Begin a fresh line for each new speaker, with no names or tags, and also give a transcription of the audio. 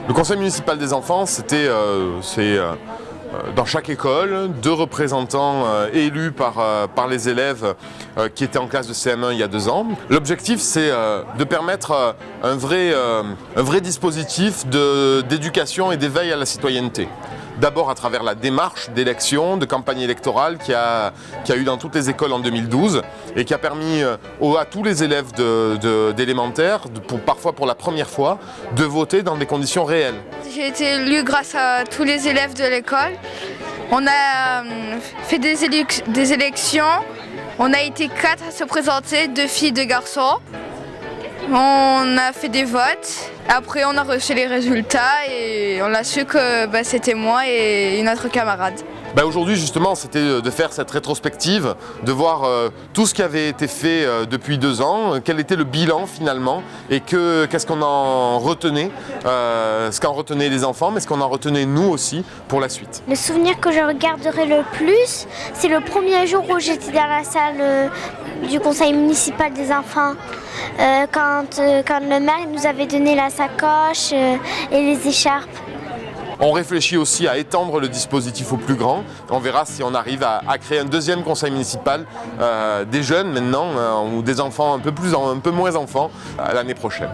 Le conseil municipal des enfants, c'est dans chaque école, 2 représentants élus par les élèves qui étaient en classe de CM1 il y a 2 ans. L'objectif, c'est de permettre un vrai dispositif d'éducation et d'éveil à la citoyenneté. D'abord à travers la démarche d'élection, de campagne électorale qu'il y a eu dans toutes les écoles en 2012 et qui a permis à tous les élèves d'élémentaire, parfois pour la première fois, de voter dans des conditions réelles.
J'ai été élue grâce à tous les élèves de l'école. On a fait des élections, on a été 4 à se présenter, 2 filles, 2 garçons. On a fait des votes, après on a reçu les résultats et on a su que c'était moi et une autre camarade.
Aujourd'hui justement c'était de faire cette rétrospective, de voir tout ce qui avait été fait depuis 2 ans, quel était le bilan finalement et qu'est-ce qu'on en retenait, ce qu'en retenaient les enfants mais ce qu'on en retenait nous aussi pour la suite.
Le souvenir que je regarderai le plus, c'est le premier jour où j'étais dans la salle du conseil municipal des enfants. Quand le maire nous avait donné la sacoche et les écharpes.
On réfléchit aussi à étendre le dispositif au plus grand. On verra si on arrive à créer un 2e conseil municipal des jeunes maintenant ou des enfants un peu moins enfants l'année prochaine.